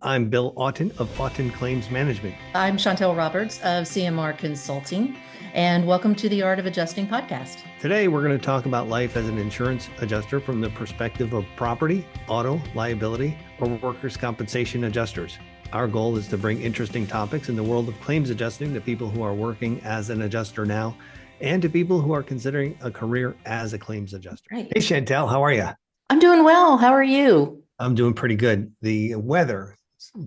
I'm Bill Auten of Auten Claims Management. I'm Chantel Roberts of CMR Consulting, and welcome to the Art of Adjusting podcast. Today, we're going to talk about life as an insurance adjuster from the perspective of property, auto, liability, or workers' compensation adjusters. Our goal is to bring interesting topics in the world of claims adjusting to people who are working as an adjuster now and to people who are considering a career as a claims adjuster. Right. Hey, Chantel, how are you? I'm doing well. How are you? I'm doing pretty good. The weather,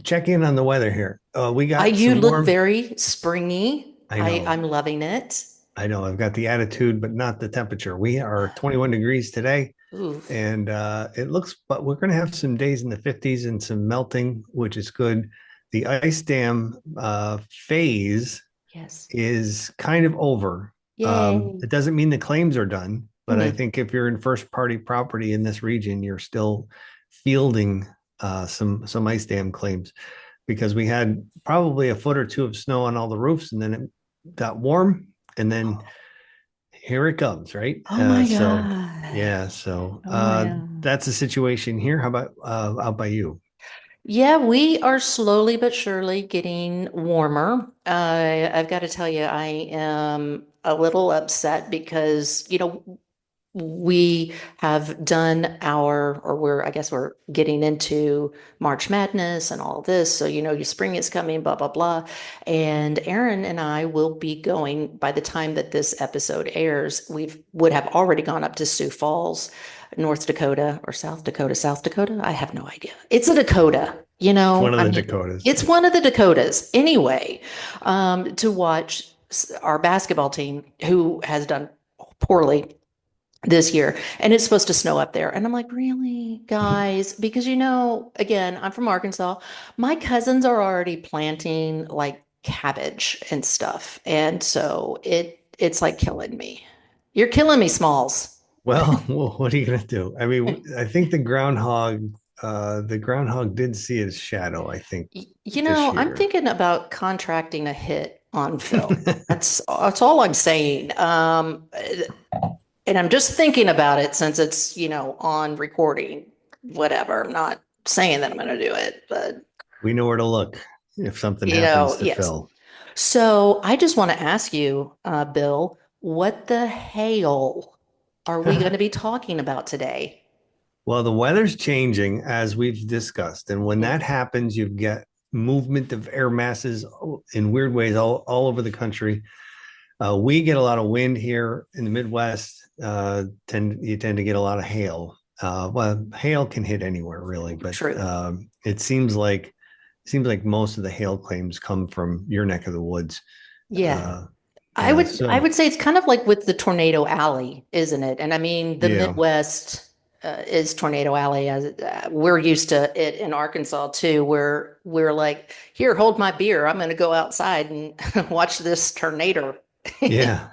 check in on the weather here. We got You some look warm. very springy. I know. I'm loving it. I know I've got the attitude, but not the temperature. We are 21 degrees today, Ooh, and it looks, but we're going to have some days in the 50s and some melting, which is good. The ice dam phase yes. is kind of over. Yay. It doesn't mean the claims are done, but I Mhm. think if you're in first party property in this region, you're still fielding some ice dam claims because we had probably a foot or two of snow on all the roofs, and then it got warm, and then here it comes, right? Oh my So God. yeah, so Oh my God. that's the situation here. How about out by you? Yeah, we are slowly but surely getting warmer. I've got to tell you, I am a little upset because, we have done I guess we're getting into March Madness and all this. So, your spring is coming, blah, blah, blah. And Aaron and I will be going, by the time that this episode airs, would have already gone up to Sioux Falls, North Dakota or South Dakota. South Dakota? I have no idea. It's a Dakota, It's one of I the mean, Dakotas. it's one of the Dakotas anyway, to watch our basketball team who has done poorly this year, and it's supposed to snow up there. And I'm like, really, guys? Because again, I'm from Arkansas. My cousins are already planting like cabbage and stuff. And so it's like killing me. You're killing me, Smalls. Well, what are you gonna do? I mean, I think the groundhog did see his shadow, I think, this I'm year. thinking about contracting a hit on Phil. That's all I'm saying. And I'm just thinking about it since it's, on recording, whatever. I'm not saying that I'm going to do it, but, We know where to look if something happens to yes. Phil. So I just want to ask you, Bill, what the hail are we going to be talking about today? Well, the weather's changing as we've discussed. And when Mm, that happens, you get movement of air masses in weird ways all over the country. We get a lot of wind here in the Midwest. You tend to get a lot of hail. Well, hail can hit anywhere really, but true. it seems like most of the hail claims come from your neck of the woods. Yeah. Uh, I yeah, would I so would say it's kind of like with the Tornado Alley, isn't it? And I mean, the yeah, Midwest is Tornado Alley, as we're used to it in Arkansas too, where we're like, here, hold my beer. I'm going to go outside and watch this tornado. yeah.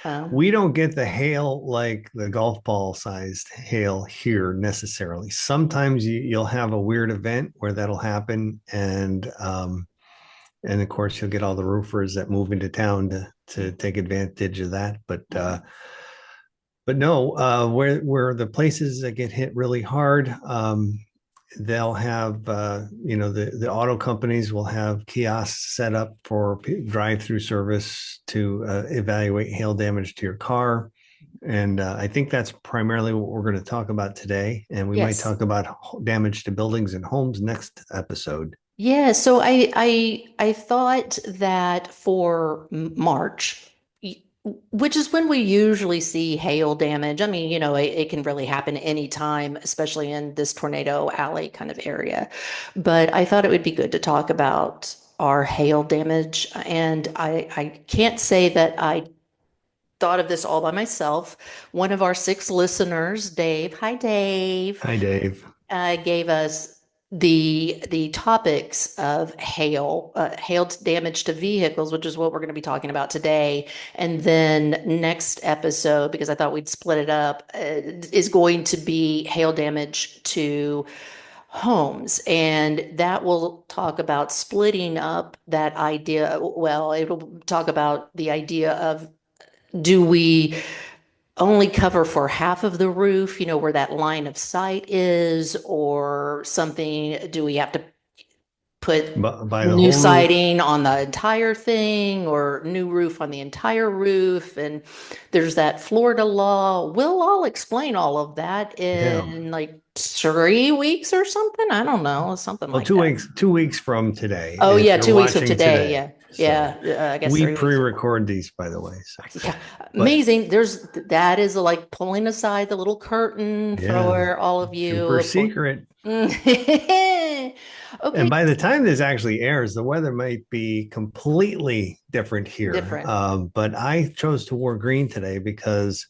Um, We don't get the hail like the golf ball sized hail here necessarily. Sometimes you'll have a weird event where that'll happen, and of course you'll get all the roofers that move into town to take advantage of that. But no, where the places that get hit really hard, they'll have the auto companies will have kiosks set up for drive-through service to evaluate hail damage to your car. And I think that's primarily what we're going to talk about today. And we might yes. talk about damage to buildings and homes next episode. Yeah, so I thought that for March, y- which is when we usually see hail damage. I mean, it can really happen anytime, especially in this tornado alley kind of area. But I thought it would be good to talk about our hail damage. And I can't say that I thought of this all by myself. One of our six listeners, Dave, hi Dave, Hi, Dave. gave us the topics of hail damage to vehicles, which is what we're going to be talking about today. And then next episode, because I thought we'd split it up, is going to be hail damage to homes. And that will talk about splitting up that idea. Well, it'll talk about the idea of, do we only cover for half of the roof, where that line of sight is, or something? Do we have to put By the new whole roof. siding on the entire thing or new roof on the entire roof. And there's that Florida law. We'll all explain all of that Yeah. in like 3 weeks or something. I don't know, something Well, like that. 2 weeks from today, Oh if yeah, you're 2 weeks from watching today. today. Yeah. So Yeah. I guess we 3 weeks. pre-record these, by the way. So, Yeah. but Amazing. That is like pulling aside the little curtain yeah, for all of you, super of course. secret. And Okay, by the time this actually airs, the weather might be completely different here. different. But I chose to wear green today because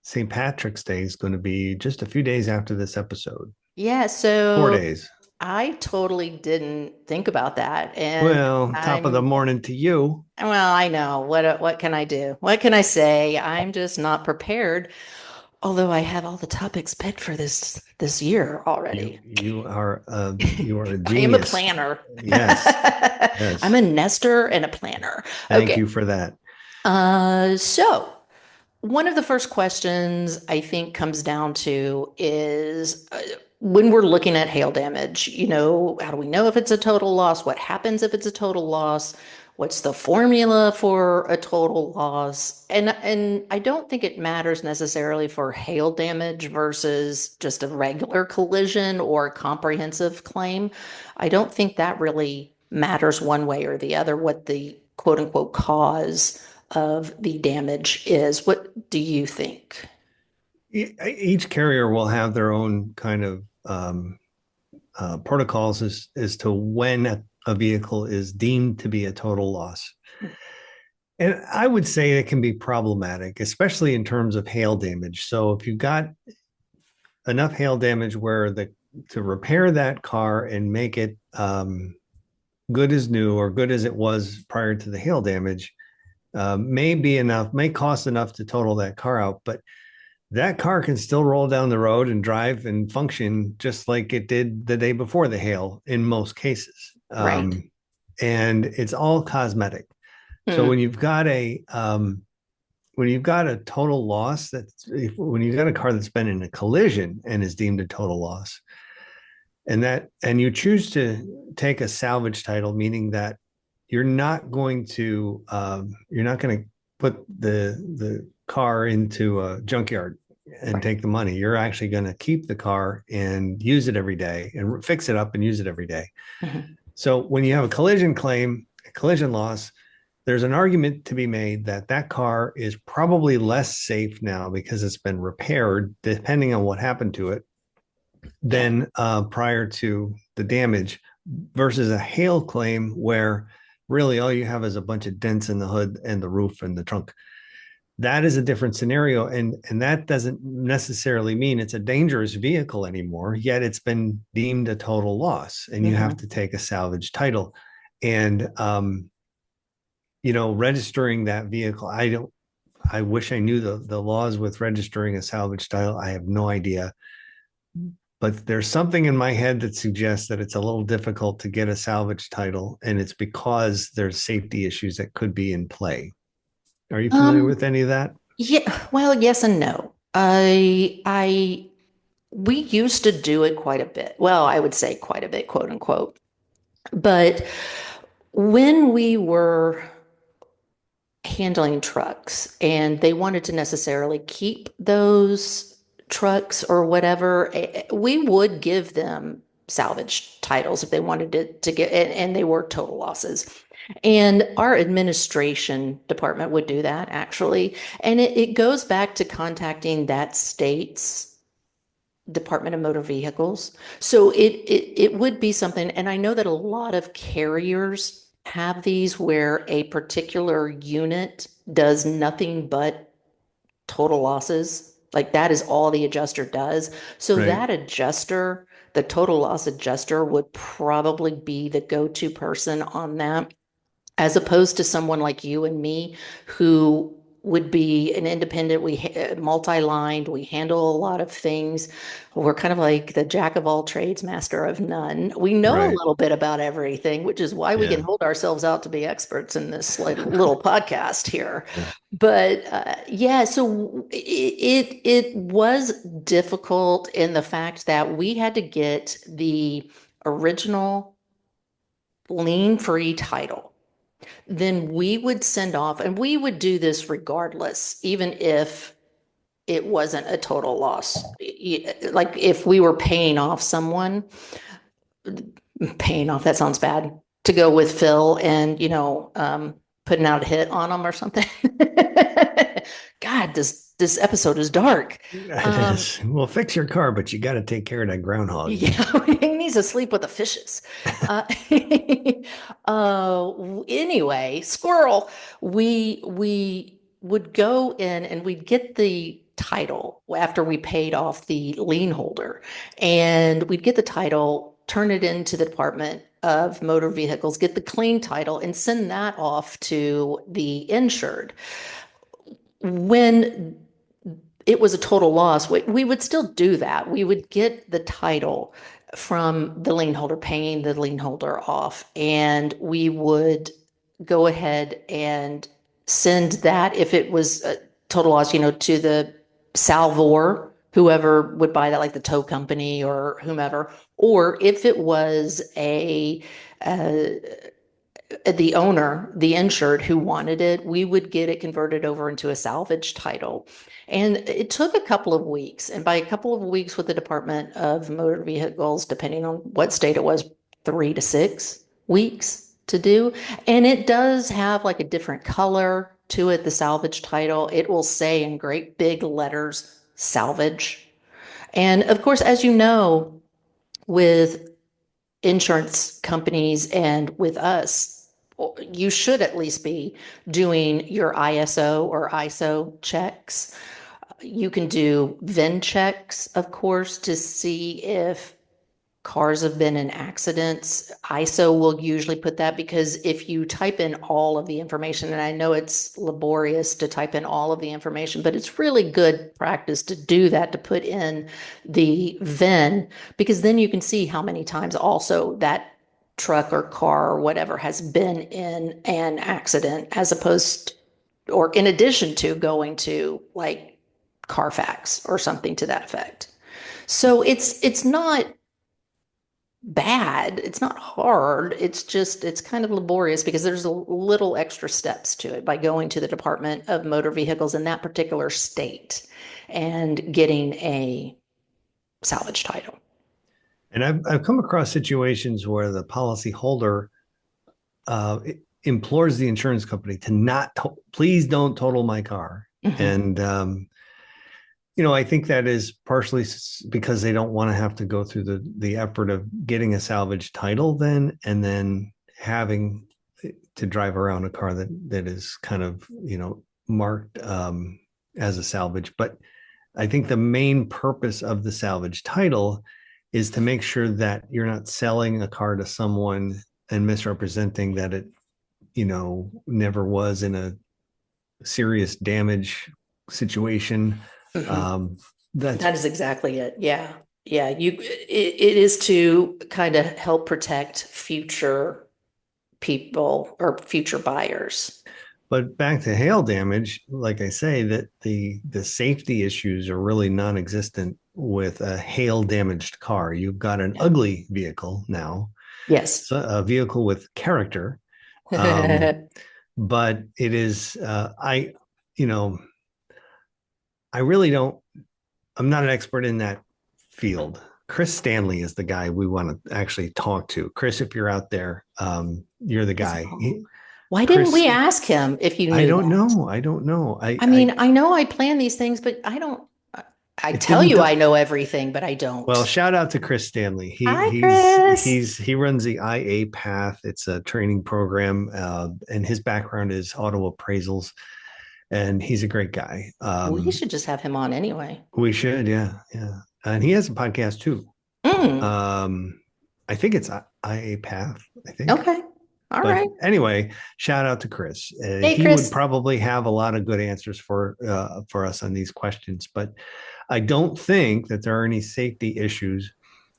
St. Patrick's Day is going to be just a few days after this episode. Yeah, 4 days. I totally didn't think about that. And Well, top of the I'm, morning to you. well, I know. What can I do? What can I say? I'm just not prepared. Although I have all the topics picked for this year You already. you are a I am a genius. planner. Yes, I'm yes. a nester and a planner. Thank Okay. you for that. So one of the first questions I think comes down to is when we're looking at hail damage, how do we know if it's a total loss? What happens if it's a total loss? What's the formula for a total loss? And I don't think it matters necessarily for hail damage versus just a regular collision or comprehensive claim. I don't think that really matters one way or the other, what the quote unquote cause of the damage is. What do you think? Each carrier will have their own kind of protocols as to when a vehicle is deemed to be a total loss. And I would say it can be problematic, especially in terms of hail damage. So if you've got enough hail damage where the to repair that car and make it good as new or good as it was prior to the hail damage, may be enough, may cost enough to total that car out, but that car can still roll down the road and drive and function just like it did the day before the hail in most cases. Right. And it's all cosmetic. So Hmm. when you've got a total loss, when you've got a car that's been in a collision and is deemed a total loss, and you choose to take a salvage title, meaning that you're not going to put the car into a junkyard and Right. take the money. You're actually going to keep the car and use it every day and fix it up and use it every day. Mhm. So when you have a collision claim, a collision loss, there's an argument to be made that that car is probably less safe now because it's been repaired, depending on what happened to it, Yeah. than prior to the damage, versus a hail claim where really all you have is a bunch of dents in the hood and the roof and the trunk. That is a different scenario, and that doesn't necessarily mean it's a dangerous vehicle anymore, yet it's been deemed a total loss and you have Hmm. to take a salvage title. And registering that vehicle, I wish I knew the laws with registering a salvage title. I have no idea, but there's something in my head that suggests that it's a little difficult to get a salvage title, and it's because there's safety issues that could be in play. Are you familiar Um, with any of that? yeah, well, yes and no. We used to do it quite a bit. Well, I would say quite a bit, quote unquote. But when we were handling trucks and they wanted to necessarily keep those trucks or whatever, we would give them salvage titles if they wanted to get, and they were total losses. And our administration department would do that actually. And it goes back to contacting that state's Department of Motor Vehicles. So it would be something, and I know that a lot of carriers have these where a particular unit does nothing but total losses. Like that is all the adjuster does. So Right. that adjuster, the total loss adjuster, would probably be the go-to person on that, as opposed to someone like you and me who would be an independent. We multi-lined, we handle a lot of things. We're kind of like the jack of all trades, master of none. We know a Right. little bit about everything, which is why we can Yeah. hold ourselves out to be experts in this like little podcast here. Yeah. But yeah, so it was difficult in the fact that we had to get the original lien-free title, then we would send off, and we would do this regardless, even if it wasn't a total loss. Like if we were paying off someone, paying off, that sounds bad, to go with Phil and, putting out a hit on them or something. God, this episode is dark. It is. Well, fix your car, but you got to take care of that groundhog. Yeah, he needs to sleep with the fishes. Uh, anyway, squirrel. We would go in and we'd get the title after we paid off the lien holder, and we'd get the title, turn it into the Department of Motor Vehicles, get the clean title, and send that off to the insured. When it was a total loss, we would still do that. We would get the title from the lien holder, paying the lien holder off, and we would go ahead and send that, if it was a total loss, to the salvor, whoever would buy that, like the tow company or whomever. Or if it was uh, the owner, the insured who wanted it, we would get it converted over into a salvage title. And it took a couple of weeks. And by a couple of weeks with the Department of Motor Vehicles, depending on what state it was, 3 to 6 weeks to do. And it does have like a different color to it, the salvage title. It will say in great big letters, salvage. And of course, as you know, with insurance companies and with us, you should at least be doing your ISO or ISO checks. You can do VIN checks, of course, to see if cars have been in accidents. ISO will usually put that, because if you type in all of the information, and I know it's laborious to type in all of the information, but it's really good practice to do that, to put in the VIN, because then you can see how many times also that truck or car or whatever has been in an accident, as opposed, or in addition to going to like Carfax or something to that effect. So it's not bad. It's not hard. It's kind of laborious because there's a little extra steps to it by going to the Department of Motor Vehicles in that particular state and getting a salvage title. And I've come across situations where the policy holder implores the insurance company to not, please don't total my car. Mhm. And I think that is partially because they don't want to have to go through the effort of getting a salvage title then, and then having to drive around a car that is kind of, marked as a salvage. But I think the main purpose of the salvage title is to make sure that you're not selling a car to someone and misrepresenting that it, never was in a serious damage situation. Mhm. That's That is exactly it. Yeah. Yeah. It is to kind of help protect future people or future buyers. But back to hail damage, like I say, that the safety issues are really non-existent with a hail damaged car. You've got an Yeah. ugly vehicle now, Yes. so a vehicle with character. Um, but it is you know, I really don't. I'm not an expert in that field. Chris Stanley is the guy we want to actually talk to. Chris, if you're out there, you're the guy. Why didn't Chris, we ask him if you I knew don't that? know. I don't know. I mean, I know I plan these things, but I don't, I It tell didn't. you I know everything, but I don't. Well, shout out to Chris Stanley. Hi, Chris. He runs the IA Path. It's a training program, and his background is auto appraisals, and he's a great guy. We should just have him on anyway. We should, yeah, yeah. And he has a podcast too. Mm, I think it's IA Path. I think. okay. All But right. anyway, shout out to Chris. Hey, He would Chris. probably have a lot of good answers for us on these questions. But I don't think that there are any safety issues.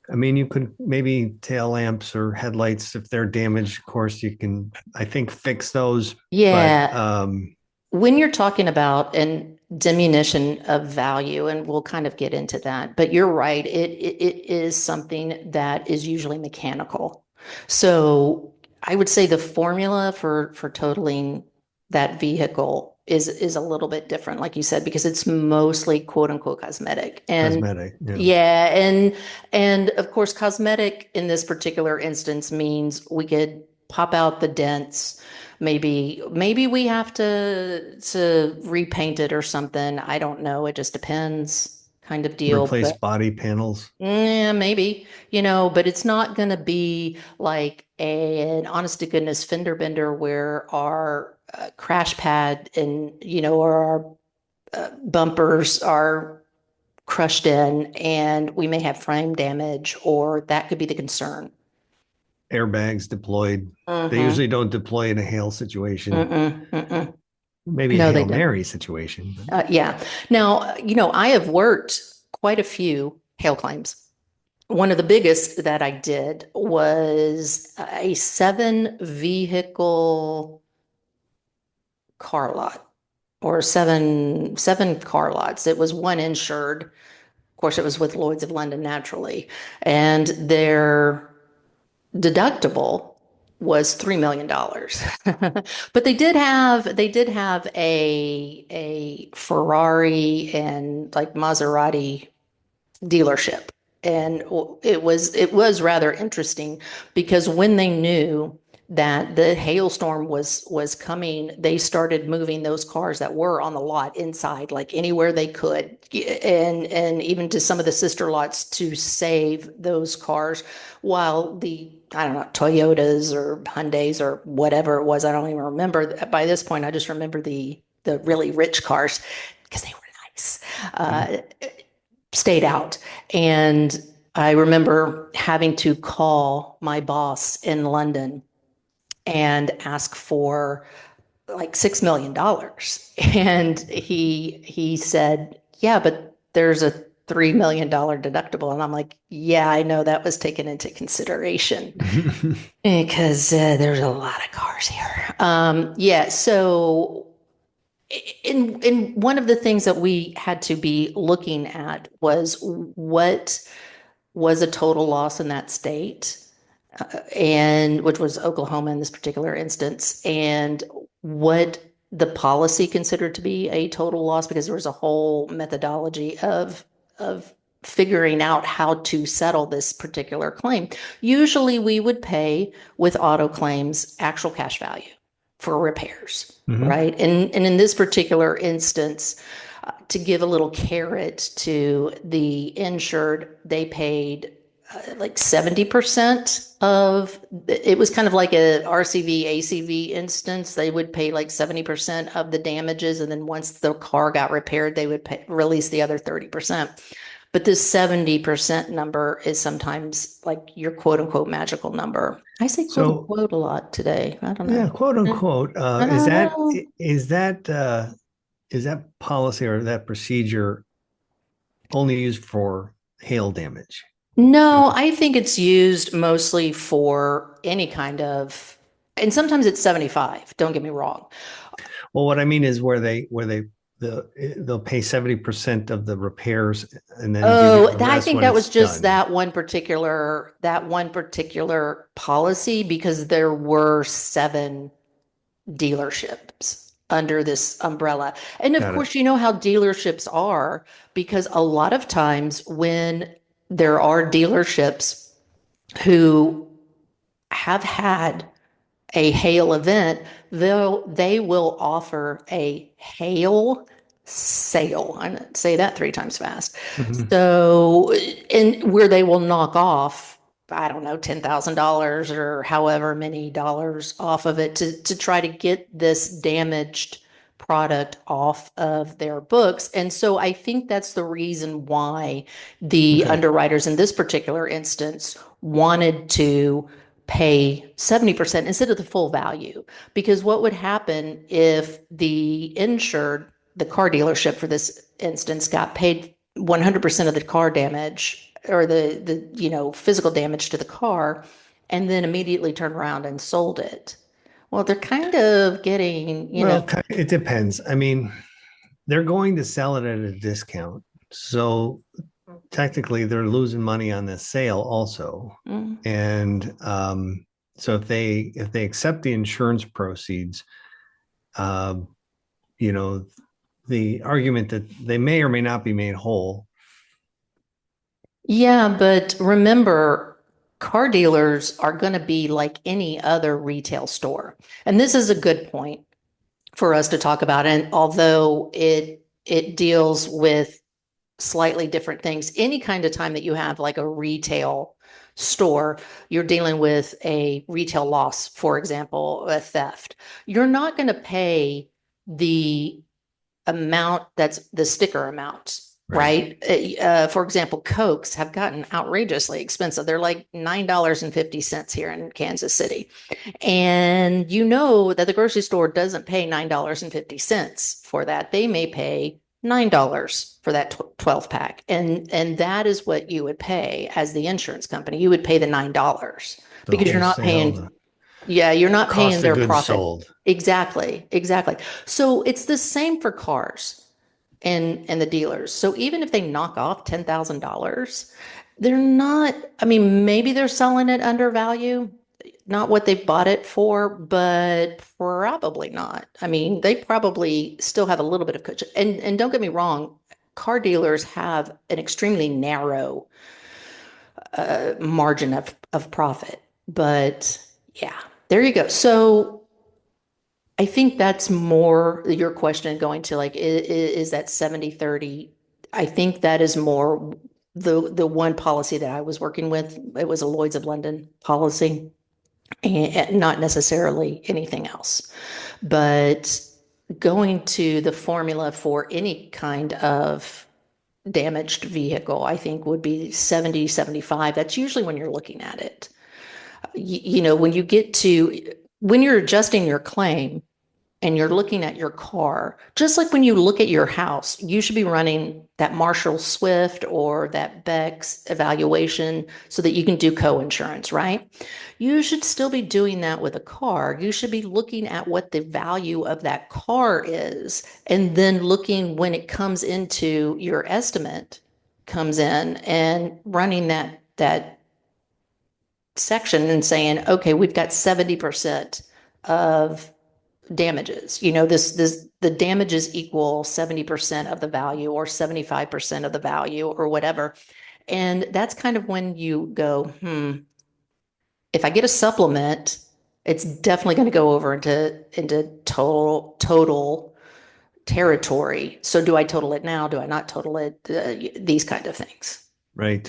I mean, you could maybe tail lamps or headlights if they're damaged. Of course, you can, I think, fix those. But Yeah. When you're talking about an diminution of value, and we'll kind of get into that, but you're right, it is something that is usually mechanical. So I would say the formula for totaling that vehicle is a little bit different, like you said, because it's mostly quote unquote cosmetic. And Cosmetic, yeah. yeah, and of course, cosmetic in this particular instance means we could pop out the dents. Maybe we have to repaint it or something. I don't know. It just depends kind of deal. Replace But body panels. yeah, maybe, but it's not going to be like an honest to goodness fender bender where our crash pad and, or our bumpers are crushed in and we may have frame damage, or that could be the concern. Airbags deployed. They Mm-hmm. usually don't deploy in a hail situation. Mm-mm, mm-mm. Maybe a No, they Hail don't. Mary situation. But Yeah. Now, I have worked quite a few hail claims. One of the biggest that I did was a 7 vehicle car lot, or seven car lots. It was one insured. Of course, it was with Lloyd's of London naturally, and their deductible was $3 million. But they did have a Ferrari and like Maserati dealership. And it was rather interesting because when they knew that the hailstorm was coming, they started moving those cars that were on the lot inside, like anywhere they could, and even to some of the sister lots to save those cars, while the, I don't know, Toyotas or Hyundais or whatever it was, I don't even remember. By this point, I just remember the really rich cars because they were nice. Uh, Stayed out. And I remember having to call my boss in London and ask for like $6 million. And he said, yeah, but there's a $3 million deductible. And I'm like, yeah, I know that was taken into consideration because there's a lot of cars here. Yeah, so in one of the things that we had to be looking at was what was a total loss in that state, and which was Oklahoma in this particular instance, and what the policy considered to be a total loss, because there was a whole methodology of figuring out how to settle this particular claim. Usually we would pay with auto claims actual cash value for repairs, Mhm. right? And in this particular instance, to give a little carrot to the insured, they paid like 70% of it. Was kind of like a RCV, ACV instance. They would pay like 70% of the damages. And then once the car got repaired, they would release the other 30%. But this 70% number is sometimes like your quote unquote magical number. I say quote So, unquote a lot today. I don't yeah, know. quote unquote, I don't know. is that policy or that procedure only used for hail damage? No, I think it's used mostly for any kind of, and sometimes it's 75, don't get me wrong. Well, what I mean is they'll pay 70% of the repairs and then give you Oh, the I rest think when that was it's just done. that one particular policy because there were 7 dealerships under this umbrella. And of Got it. course, you know how dealerships are, because a lot of times when there are dealerships who have had a hail event, they will offer a hail sale. I say that 3 times fast. Mhm. So, and where they will knock off, I don't know, $10,000 or however many dollars off of it to try to get this damaged product off of their books. And so I think that's the reason why the Okay. underwriters in this particular instance wanted to pay 70% instead of the full value. Because what would happen if the insured, the car dealership for this instance, got paid 100% of the car damage, or the physical damage to the car, and then immediately turned around and sold it? Well, they're kind of getting, Well, it depends. I mean, they're going to sell it at a discount. So technically they're losing money on this sale also. mm, And So if they accept the insurance proceeds, um, you know, the argument that they may or may not be made whole. Yeah, but remember, car dealers are going to be like any other retail store. And this is a good point for us to talk about. And although it deals with slightly different things, any kind of time that you have like a retail store, you're dealing with a retail loss, for example, a theft. You're not going to pay the amount that's the sticker amount, Right. right? For example, Cokes have gotten outrageously expensive. They're like $9.50 here in Kansas City. And you know that the grocery store doesn't pay $9.50 for that. They may pay $9 for that 12 pack. And that is what you would pay as the insurance company. You would pay the $9 The because you're not wholesale, paying, the yeah, you're not paying cost of their goods profit. sold. Exactly, exactly. So it's the same for cars and the dealers. So even if they knock off $10,000, they're not, I mean, maybe they're selling it under value, not what they bought it for, but probably not. I mean, they probably still have a little bit of cushion. And don't get me wrong, car dealers have an extremely narrow margin of profit. But yeah, there you go. So I think that's more your question going to like, is that 70/30? I think that is more the one policy that I was working with. It was a Lloyd's of London policy and not necessarily anything else. But going to the formula for any kind of damaged vehicle, I think would be 70/75. That's usually when you're looking at it. You know, when you're adjusting your claim, and you're looking at your car, just like when you look at your house, you should be running that Marshall Swift or that Beck's evaluation so that you can do co-insurance, right? You should still be doing that with a car. You should be looking at what the value of that car is, and then looking when it comes into your estimate comes in and running that section and saying, okay, we've got 70% of damages. You know, this the damages equal 70% of the value or 75% of the value or whatever. And that's kind of when you go, if I get a supplement, it's definitely going to go over into total territory. So do I total it now? Do I not total it? These kind of things. Right.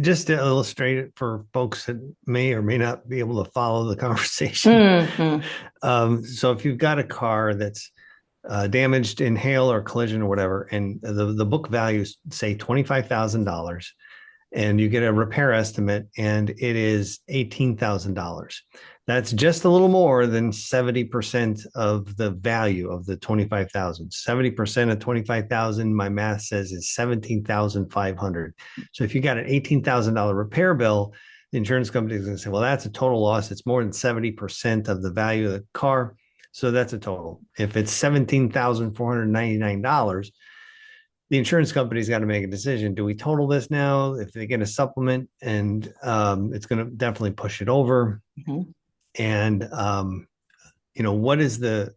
Just to illustrate it for folks that may or may not be able to follow the conversation. Hmm. So if you've got a car that's damaged in hail or collision or whatever, and the book values say $25,000, and you get a repair estimate, and it is $18,000. That's just a little more than 70% of the value of the 25,000. 70% of 25,000, my math says, is 17,500. So if you got an $18,000 repair bill, the insurance company is going to say, well, that's a total loss. It's more than 70% of the value of the car. So that's a total. If it's $17,499, the insurance company's got to make a decision. Do we total this now? If they get a supplement, and it's going to definitely push it over. Hmm. And what is the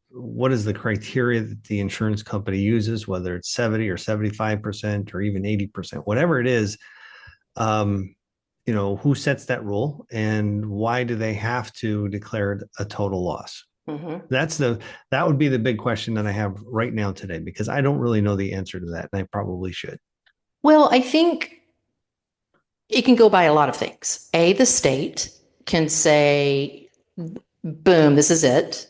criteria that the insurance company uses, whether it's 70 or 75% or even 80%, whatever it is. Um, who sets that rule, and why do they have to declare a total loss? Hmm. That would be the big question that I have right now today, because I don't really know the answer to that, and I probably should. Well, I think it can go by a lot of things. The state can say, boom, this is it,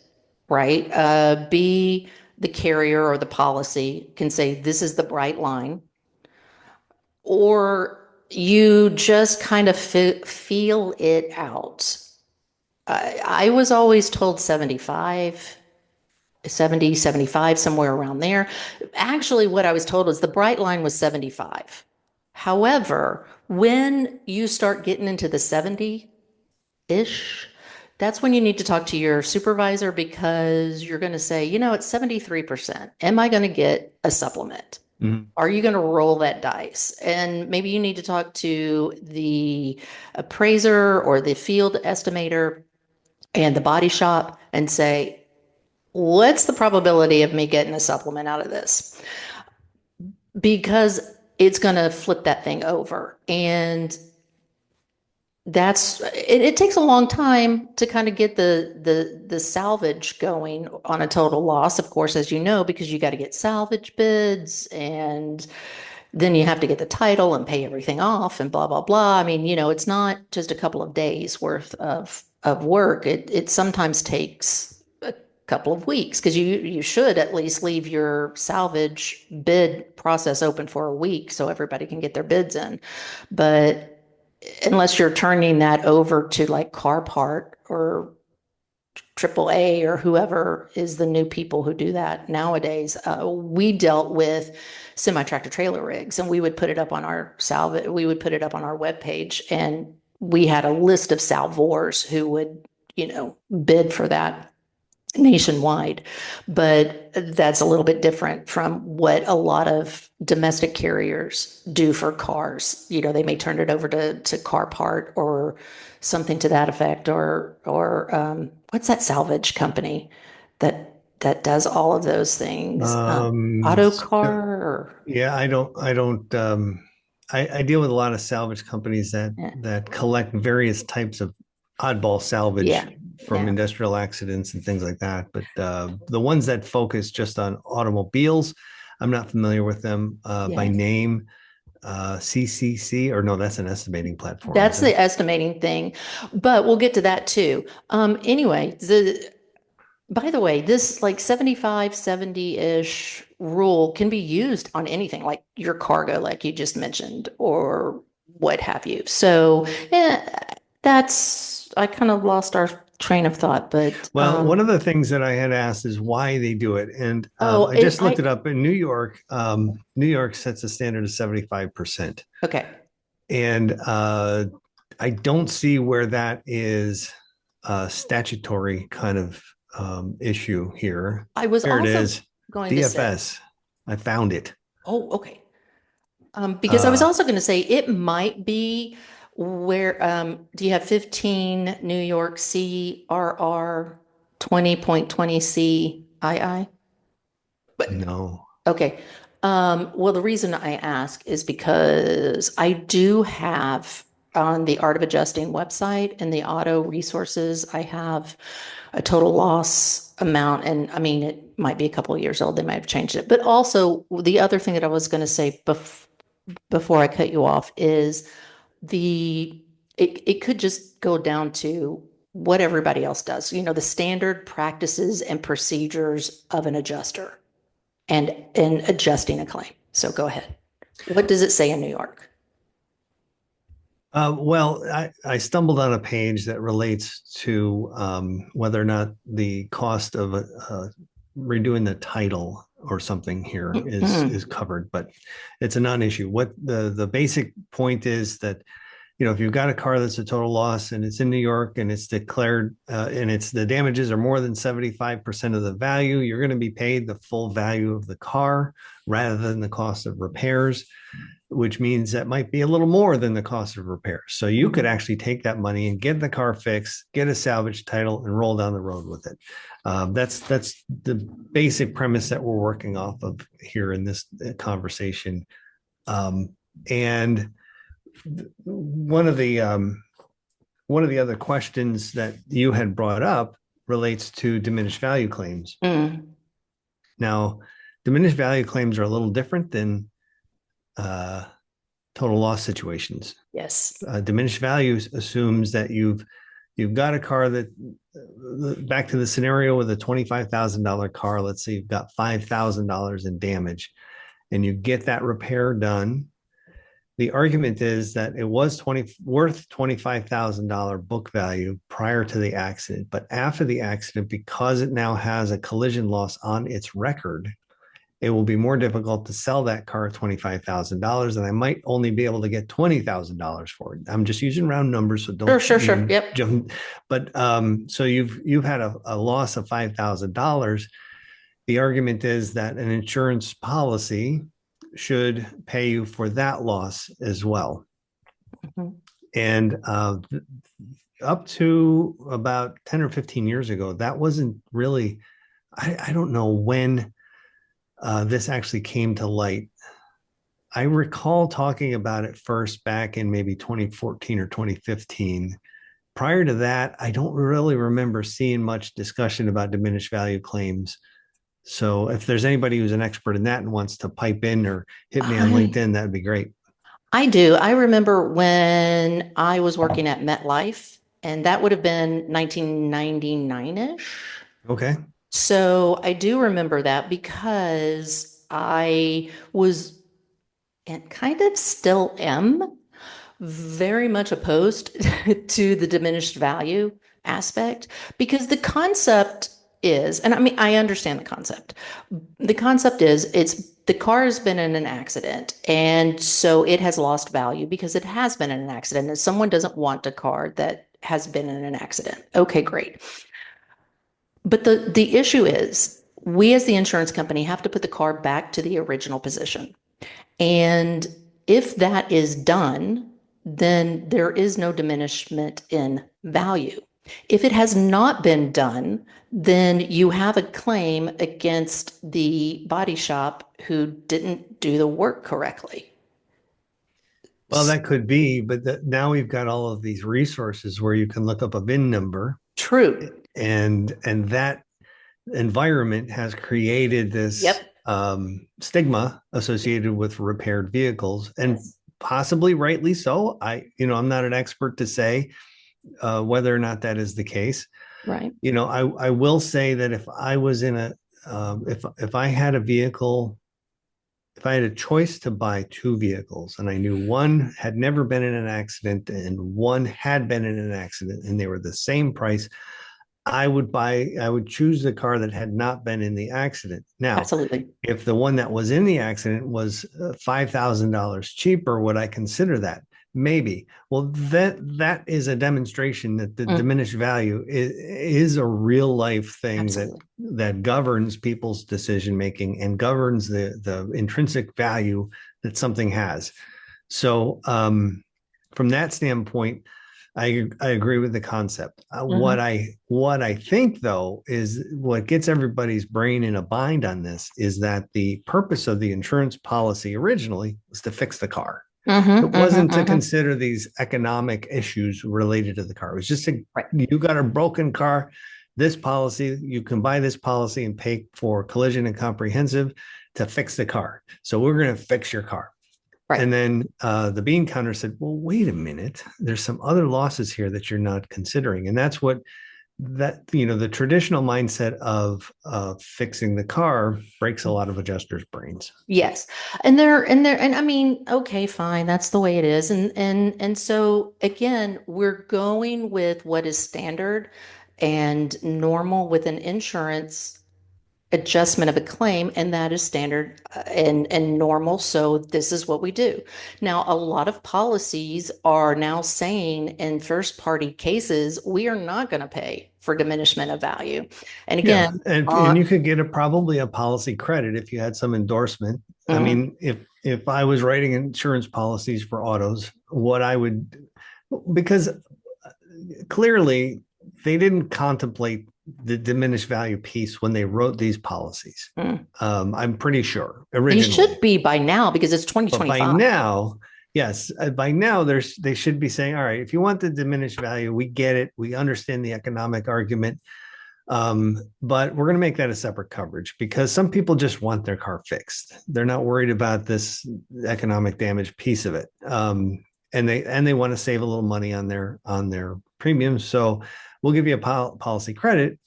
right? B, the carrier or the policy can say, this is the bright line. Or you just kind of feel it out. I was always told 75, 70, 75, somewhere around there. Actually, what I was told was the bright line was 75. However, when you start getting into the 70-ish, that's when you need to talk to your supervisor because you're going to say, you know, it's 73%. Am I going to get a supplement? Mhm. Are you going to roll that dice? And maybe you need to talk to the appraiser or the field estimator and the body shop and say, what's the probability of me getting a supplement out of this? Because it's going to flip that thing over. And it takes a long time to kind of get the salvage going on a total loss, of course, as you know, because you got to get salvage bids, and then you have to get the title and pay everything off and blah blah blah. I mean, it's not just a couple of days worth of work. It sometimes takes a couple of weeks, because you should at least leave your salvage bid process open for a week so everybody can get their bids in. But unless you're turning that over to like Carpart or AAA or whoever is the new people who do that nowadays, we dealt with semi-tractor trailer rigs, and we would put it up on our we would put it up on our webpage, and we had a list of salvors who would, bid for that nationwide. But that's a little bit different from what a lot of domestic carriers do for cars. They may turn it over to Carpart or something to that effect, or what's that salvage company that does all of those things? Autocar So, or yeah, I deal with a lot of salvage companies yeah, that collect various types of oddball salvage yeah, from yeah, industrial accidents and things like that. But the ones that focus just on automobiles, I'm not familiar with them by yeah. name. CCC, or no, that's an estimating platform, That's isn't it? the estimating thing, but we'll get to that too. Anyway, by the way, this like 75, 70-ish rule can be used on anything like your cargo, like you just mentioned, or what have you. So, yeah, I kind of lost our train of thought, but Well, one of the things that I had asked is why they do it. And oh, I just looked it up in New York. New York sets a standard of 75%. okay. And I don't see where that is a statutory kind of issue here. I was Here it also is, going to say, DFS. I found it. oh, okay. Because I was Uh, also going to say it might be where, do you have 15 New York CRR 20.20 CII? But no. okay. Well, the reason I ask is because I do have on the Art of Adjusting website and the auto resources, I have a total loss amount. And I mean, it might be a couple of years old. They might have changed it. But also, the other thing that I was going to say before I cut you off is the it could just go down to what everybody else does, the standard practices and procedures of an adjuster and adjusting a claim. So go ahead. What does it say in New York? Well, I stumbled on a page that relates to whether or not the cost of redoing the title or something here Mm-hmm. is covered, but it's a non-issue. What the basic point is that if you've got a car that's a total loss and it's in New York and it's declared and it's the damages are more than 75% of the value, you're going to be paid the full value of the car rather than the cost of repairs, which means that might be a little more than the cost of repairs. So you could actually take that money and get the car fixed, get a salvage title, and roll down the road with it. That's the basic premise that we're working off of here in this conversation. And one of the other questions that you had brought up relates to diminished value claims. Mm, Now, diminished value claims are a little different than uh, total loss situations. yes. Diminished values assumes that you've got a car that back to the scenario with a $25,000 car. Let's say you've got $5,000 in damage, and you get that repair done. The argument is that it was worth $25,000 book value prior to the accident, but after the accident, because it now has a collision loss on its record, it will be more difficult to sell that car at $25,000, and I might only be able to get $20,000 for it. I'm just using round numbers, so Sure, don't sure, sure. Yep. jump. But so you've had a loss of $5,000. The argument is that an insurance policy should pay you for that loss as well. Mhm. And up to about 10 or 15 years ago, that wasn't really, I don't know when this actually came to light. I recall talking about it first back in maybe 2014 or 2015. Prior to that, I don't really remember seeing much discussion about diminished value claims. So if there's anybody who's an expert in that and wants to pipe in or hit me on I LinkedIn, that'd be great. I do. I remember when I was working at MetLife, and that would have been 1999-ish. Okay. So I do remember that because I was, and kind of still am, very much opposed to the diminished value aspect, because the concept is, and I mean, I understand the concept. The concept is the car has been in an accident, and so it has lost value because it has been in an accident. And someone doesn't want a car that has been in an accident. Okay, great. But the issue is we as the insurance company have to put the car back to the original position. And if that is done, then there is no diminishment in value. If it has not been done, then you have a claim against the body shop who didn't do the work correctly. Well, that could be, but now we've got all of these resources where you can look up a VIN number, True. and that environment has created this Yep. stigma associated with repaired vehicles, and Yes. possibly rightly so. I'm not an expert to say whether or not that is the case. Right. I will say that if I was in a if I had a vehicle, if I had a choice to buy two vehicles and I knew one had never been in an accident and one had been in an accident and they were the same price, I would choose the car that had not been in the accident. Now, Absolutely. if the one that was in the accident was $5,000 cheaper, would I consider that? Maybe. Well, that is a demonstration that the Mm, diminished value is a real life thing absolutely. that governs people's decision making and governs the intrinsic value that something has. So, from that standpoint, I agree with the concept. Hmm. What I think though is what gets everybody's brain in a bind on this is that the purpose of the insurance policy originally was to fix the car. Hmm. It Hmm. wasn't to Hmm. consider these economic issues related to the car. It was just Right. you got a broken car, this policy, you can buy this policy and pay for collision and comprehensive to fix the car. So we're going to fix your car. Right. And then the bean counter said, well, wait a minute. There's some other losses here that you're not considering. And that's what the traditional mindset of fixing the car breaks a lot of adjusters' brains. Yes. And I mean, okay, fine, that's the way it is. And so again, we're going with what is standard and normal with an insurance adjustment of a claim, and that is standard and normal. So this is what we do. Now, a lot of policies are now saying in first party cases, we are not going to pay for diminishment of value. And Yeah, again, and you could get probably a policy credit if you had some endorsement. I mhm, mean, if I was writing insurance policies for autos, what I would because clearly they didn't contemplate the diminished value piece when they wrote these policies. mm. I'm pretty sure They should originally, be by now because it's but by 2025. now, yes, by now they should be saying, all right, if you want the diminished value, we get it, we understand the economic argument, but we're going to make that a separate coverage because some people just want their car fixed. They're not worried about this economic damage piece of it. And they want to save a little money on their premiums. So we'll give you a policy credit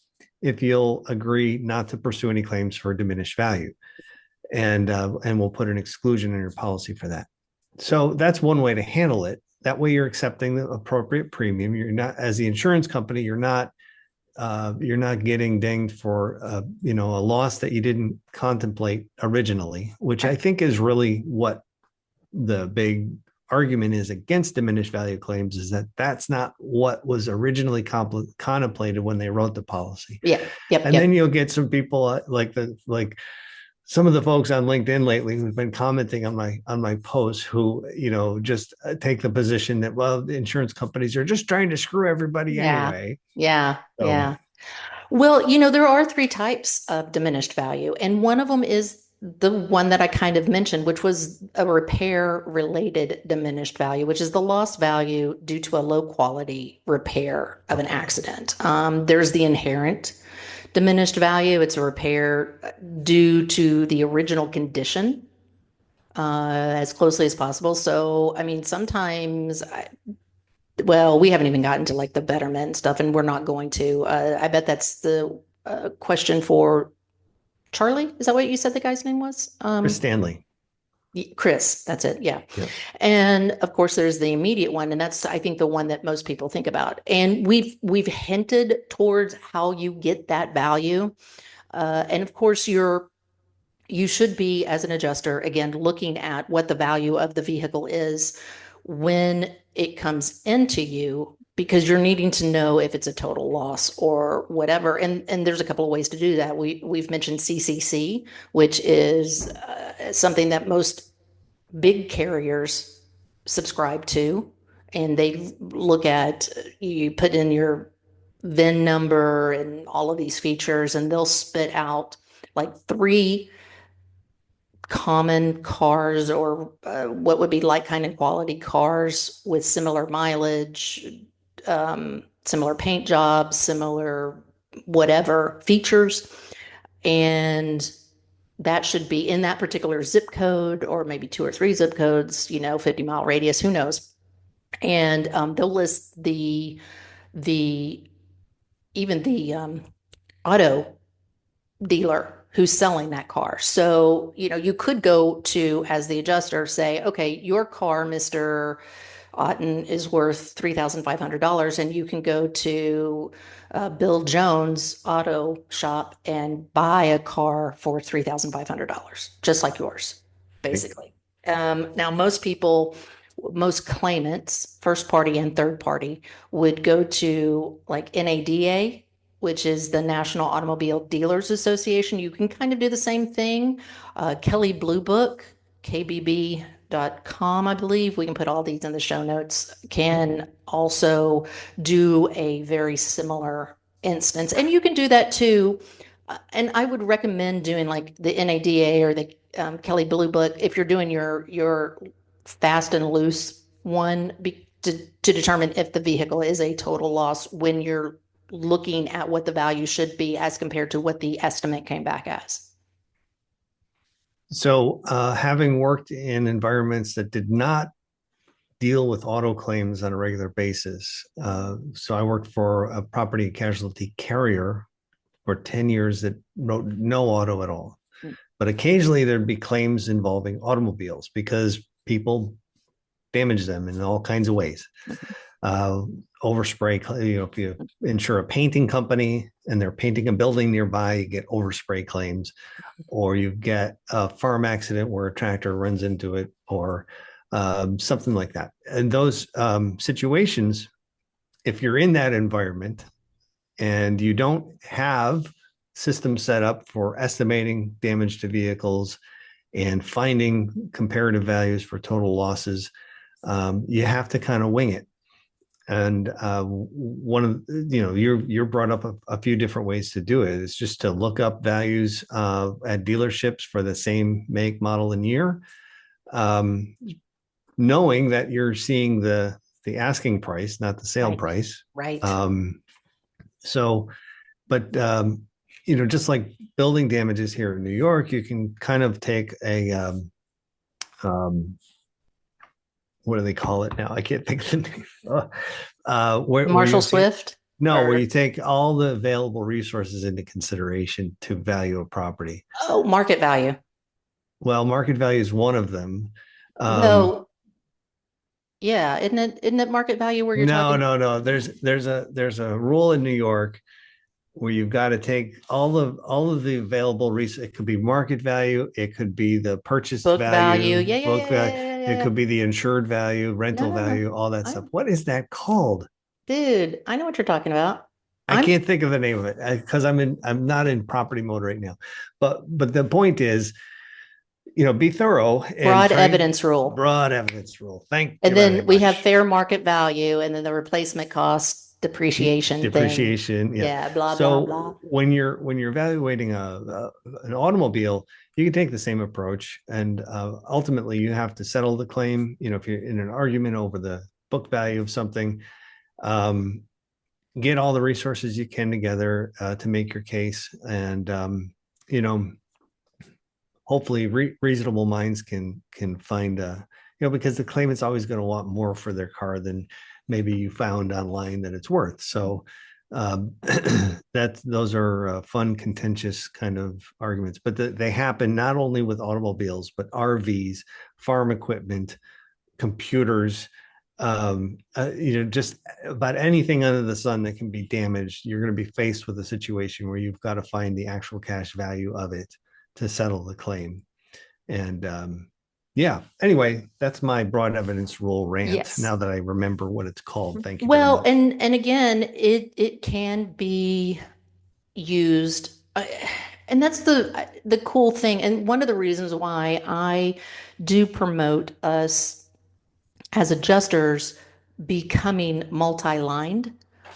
if you'll agree not to pursue any claims for diminished value, and we'll put an exclusion in your policy for that. So that's one way to handle it. That way, you're accepting the appropriate premium. You're not, as the insurance company, you're not getting dinged for a loss that you didn't contemplate originally, which I Right. think is really what the big argument is against diminished value claims, is that that's not what was originally contemplated when they wrote the policy. Yeah. Yep. And then Yep. you'll get some people like some of the folks on LinkedIn lately who've been commenting on my posts who, just take the position that, well, the insurance companies are just trying to screw everybody Yeah. anyway. Yeah. So Yeah. Well, there are three types of diminished value, and one of them is the one that I kind of mentioned, which was a repair related diminished value, which is the lost value due to a low quality repair of an accident. There's the inherent diminished value. It's a repair due to the original condition as closely as possible. So, I mean, sometimes well, we haven't even gotten to like the betterment stuff, and we're not going to. I bet that's the question for Charlie. Is that what you said the guy's name was? Chris Stanley. Chris, that's it. Yeah. Yeah. And of course, there's the immediate one, and that's I think the one that most people think about. And we've hinted towards how you get that value, and of course, you should be, as an adjuster, again, looking at what the value of the vehicle is when it comes into you, because you're needing to know if it's a total loss or whatever. And there's a couple of ways to do that. We've mentioned CCC, which is something that most big carriers subscribe to, and they look at, you put in your VIN number and all of these features, and they'll spit out like three common cars, or what would be like kind and quality cars with similar mileage, similar paint jobs, similar whatever features. And that should be in that particular zip code, or maybe two or three zip codes, 50-mile radius, who knows. And they'll list the even the auto dealer who's selling that car. So, you could go to, as the adjuster, say, okay, your car, Mr. Otten, is worth $3,500, and you can go to Bill Jones Auto Shop and buy a car for $3,500, just like yours, basically. Now, most claimants, first party and third party, would go to like NADA, which is the National Automobile Dealers Association. You can kind of do the same thing. Kelley Blue Book, KBB.com, I believe. We can put all these in the show notes. Can also do a very similar instance. And you can do that too. And I would recommend doing like the NADA or the Kelley Blue Book if you're doing your fast and loose one, to determine if the vehicle is a total loss when you're looking at what the value should be as compared to what the estimate came back as. So, having worked in environments that did not deal with auto claims on a regular basis, so I worked for a property and casualty carrier for 10 years that wrote no auto at all. But occasionally there'd be claims involving automobiles because people damage them in all kinds of ways. Overspray, if you insure a painting company and they're painting a building nearby, you get overspray claims, or you get a farm accident where a tractor runs into it, or something like that. And those situations, if you're in that environment and you don't have systems set up for estimating damage to vehicles and finding comparative values for total losses, you have to kind of wing it. And one of you're brought up a few different ways to do it. It's just to look up values at dealerships for the same make, model, and year, knowing that you're seeing the asking price, not the sale Right. price. Right. So, but just like building damages here in New York, you can kind of take a what do they call it now? I can't think of the name. Marshall Swift? Where you take all the available resources into consideration to value a property. Oh, market value. Well, market value is one of them. Well, yeah, isn't it market value where you're talking? No. There's a rule in New York where you've got to take all of the available research. It could be market value, it could be the purchase Book value, value. Yeah, book value, yeah. it could be the insured value, rental No, value, all that I, stuff. What is that called? dude, I know what you're talking about. I I'm can't think of the name of it because I'm not in property mode right now. But the point is, be thorough and broad try evidence rule. broad evidence rule. Thank you And very then we have much. fair market value and then the replacement cost depreciation thing. Depreciation, yeah. Yeah, blah, blah, blah. So when you're evaluating an automobile, you can take the same approach, and ultimately you have to settle the claim. If you're in an argument over the book value of something, um, get all the resources you can together to make your case, and you know hopefully reasonable minds can find because the claimant's always going to want more for their car than maybe you found online that it's worth. So um, those are fun, contentious kind of arguments, but they happen not only with automobiles but RVs, farm equipment, computers, just about anything under the sun that can be damaged. You're going to be faced with a situation where you've got to find the actual cash value of it to settle the claim. And yeah, anyway, that's my broad evidence rule rant. Yes. Now that I remember what it's called, thank you very Well, much. and again, it can be used, and that's the cool thing. And one of the reasons why I do promote us as adjusters becoming multi-lined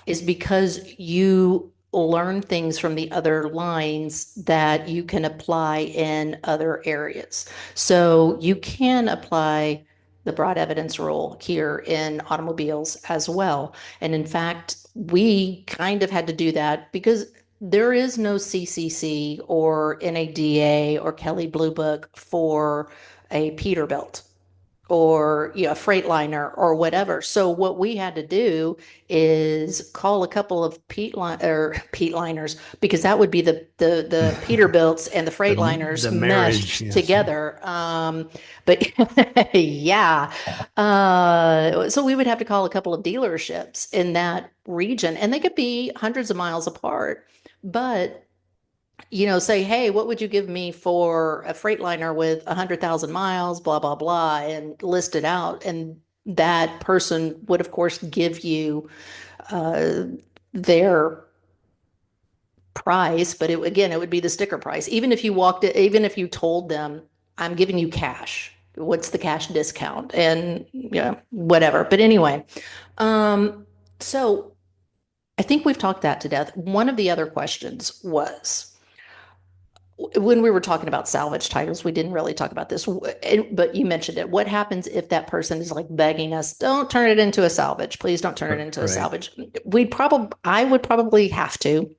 is because you learn things from the other lines that you can apply in other areas. So you can apply the broad evidence rule here in automobiles as well. And in fact, we kind of had to do that because there is no CCC or NADA or Kelly Blue Book for a Peterbilt or a Freightliner or whatever. So what we had to do is call a couple of Peatliners, because that would be the Peterbilts and the Freightliners The marriage, meshed yes. together. But yeah, so we would have to call a couple of dealerships in that region, and they could be hundreds of miles apart, but say, hey, what would you give me for a Freightliner with 100,000 miles, blah, blah, blah, and list it out. And that person would, of course, give you uh, their price, but again, it would be the sticker price. Even if you told them, I'm giving you cash, what's the cash discount? And yeah, whatever. But anyway, so I think we've talked that to death. One of the other questions was, when we were talking about salvage titles, we didn't really talk about this, but you mentioned it. What happens if that person is like begging us, don't turn it into a salvage. Please don't turn it into a Right. salvage. I would probably have to,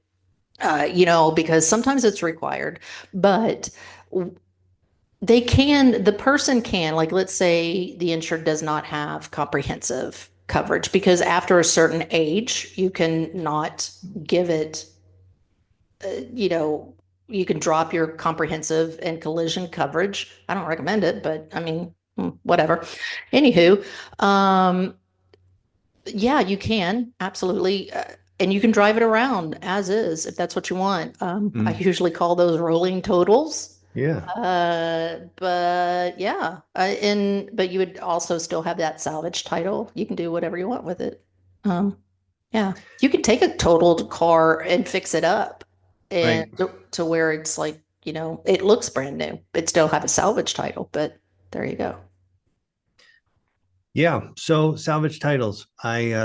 because sometimes it's required, but the person can, like, let's say the insured does not have comprehensive coverage because after a certain age, you can not give it you know, you can drop your comprehensive and collision coverage. I don't recommend it, but I mean, whatever. Anywho, yeah, you can absolutely. And you can drive it around as is if that's what you want. I Mm, usually call those rolling totals. yeah. But yeah, but you would also still have that salvage title. You can do whatever you want with it. Um, yeah, you could take a totaled car and fix it up and Right. to where it's like, it looks brand new. It still have a salvage title, but there you go. Yeah. So salvage titles. I've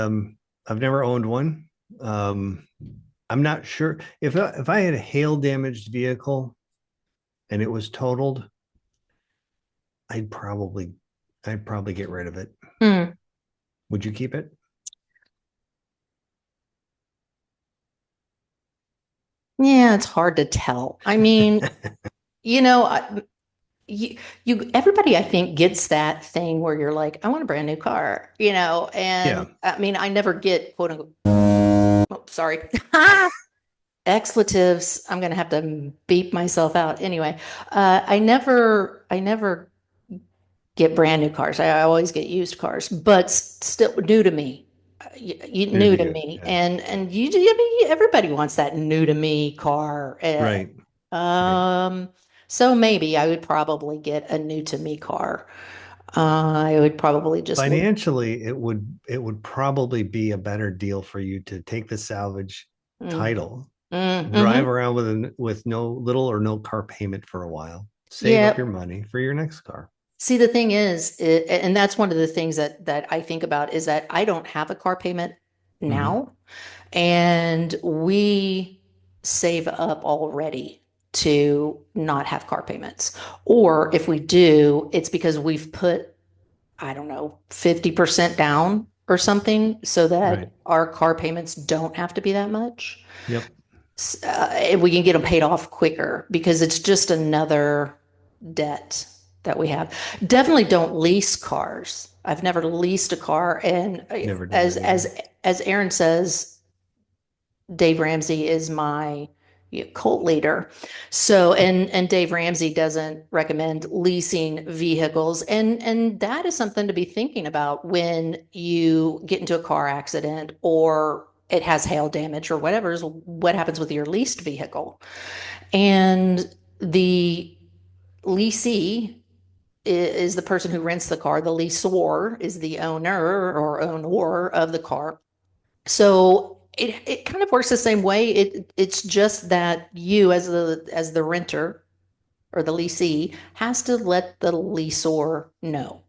never owned one. Um, I'm not sure if I had a hail damaged vehicle and it was totaled, I'd probably I'd probably get rid of it. Hmm. Would you keep it? Yeah, it's hard to tell. I mean, you know, I, everybody I think gets that thing where you're like, I want a brand new car, Yeah. and I mean, I never get quote unquote, oh, sorry. Expletives. I'm gonna have to beep myself out. Anyway, I never get brand new cars. I always get used cars, but still new to me. New New to to you. me, Yeah. and I mean, everybody wants that new to me car. Right. Right. Um, so maybe I would probably get a new to me car. I would probably just look. Financially, it would probably be a better deal for you to take the salvage, Mm, title, drive mm-hmm. around with no little or no car payment for a while, save up Yeah. your money for your next car. See, the thing is, and that's one of the things that I think about is that I don't have a car payment Hmm. now, and we save up already to not have car payments. Or if we do, it's because we've put, I don't know, 50% down or something so Right. that our car payments don't have to be that much. Yep. And we can get them paid off quicker because it's just another debt that we have. Definitely don't lease cars. I've never leased a car, and Never done as that either. as Aaron says, Dave Ramsey is my cult leader. So, and Dave Ramsey doesn't recommend leasing vehicles, and that is something to be thinking about when you get into a car accident or it has hail damage or whatever is what happens with your leased vehicle. And the leasee is the person who rents the car. The leasor is the owner of the car. So it kind of works the same way. It's just that you as the renter or the leasee has to let the leasor know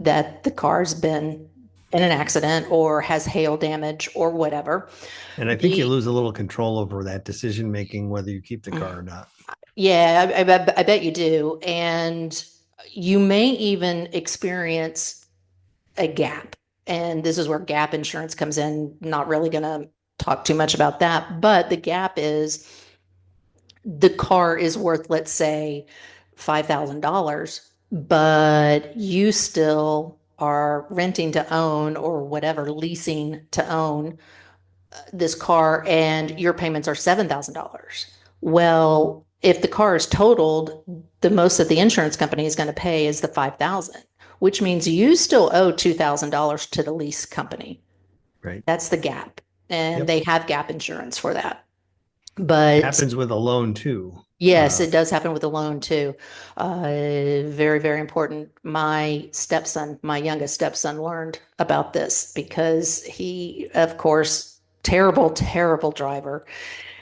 that the car's been in an accident or has hail damage or whatever. And I think you The lose a little control over that decision making, whether you keep the car or not. Yeah, I bet you do. And you may even experience a gap. And this is where gap insurance comes in. Not really going to talk too much about that. But the gap is the car is worth, let's say, $5,000, but you still are renting to own or whatever, leasing to own this car and your payments are $7,000. Well, if the car is totaled, the most that the insurance company is going to pay is the 5,000, which means you still owe $2,000 to the lease company. Right. That's the gap. And Yep. they have gap insurance for that. But Happens with a loan too. yes, it does happen with a loan too. Very, very important. My stepson, my youngest stepson, learned about this because he, of course, terrible, terrible driver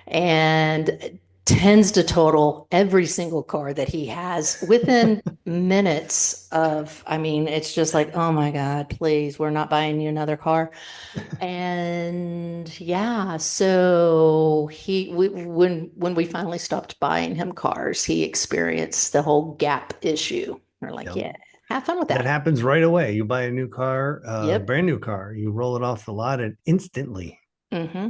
and tends to total every single car that he has within minutes of, I mean, it's just like, oh my God, please, we're not buying you another car. And yeah, so when we finally stopped buying him cars, he experienced the whole gap issue. We're like, Yep. yeah, have fun with That that. happens right away. You buy a new car, Yep. brand new car, you roll it off the lot and instantly Mm-hmm.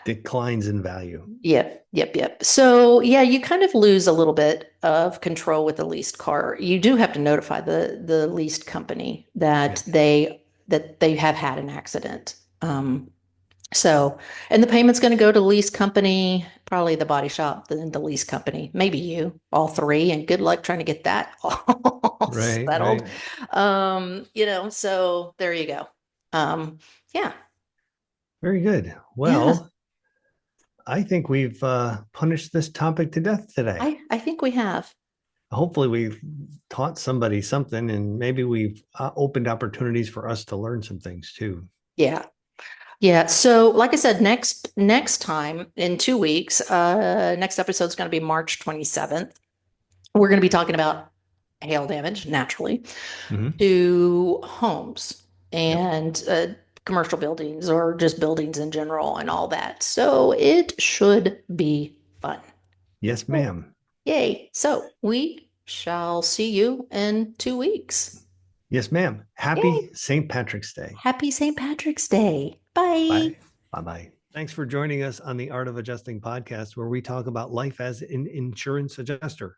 declines in value. Yep, yep, yep. So yeah, you kind of lose a little bit of control with the leased car. You do have to notify the leased company Yeah. that they have had an accident. So, and the payment's going to go to the lease company, probably the body shop, then the lease company, maybe you, all three, and good luck trying to get that all Right, settled. right. So there you go. Um, yeah, Very good. yeah, Well, I think we've punished this topic to death today. I think we have. Hopefully, we've taught somebody something, and maybe we've opened opportunities for us to learn some things too. Yeah. Yeah. So, like I said, next time in 2 weeks, next episode is going to be March 27th. We're going to be talking about hail damage, naturally, Hmm. to homes Yep. and commercial buildings or just buildings in general and all that. So it should be fun. Yes, Oh, ma'am. yay. So we shall see you in 2 weeks. Yes, ma'am. Yay. Happy St. Patrick's Day. Happy St. Patrick's Day. Bye. Bye. Bye bye. Thanks for joining us on the Art of Adjusting podcast, where we talk about life as an insurance adjuster.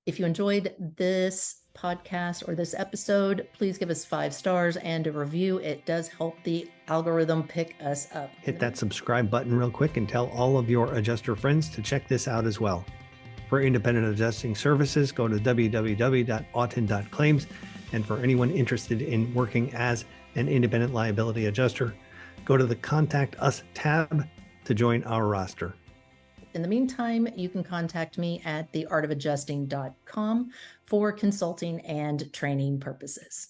If you enjoyed this podcast or this episode, please give us 5 stars and a review. It does help the algorithm pick us up. Hit that subscribe button real quick and tell all of your adjuster friends to check this out as well. For independent adjusting services, go to www.auten.claims. And for anyone interested in working as an independent liability adjuster, go to the Contact Us tab to join our roster. In the meantime, you can contact me at theartofadjusting.com for consulting and training purposes.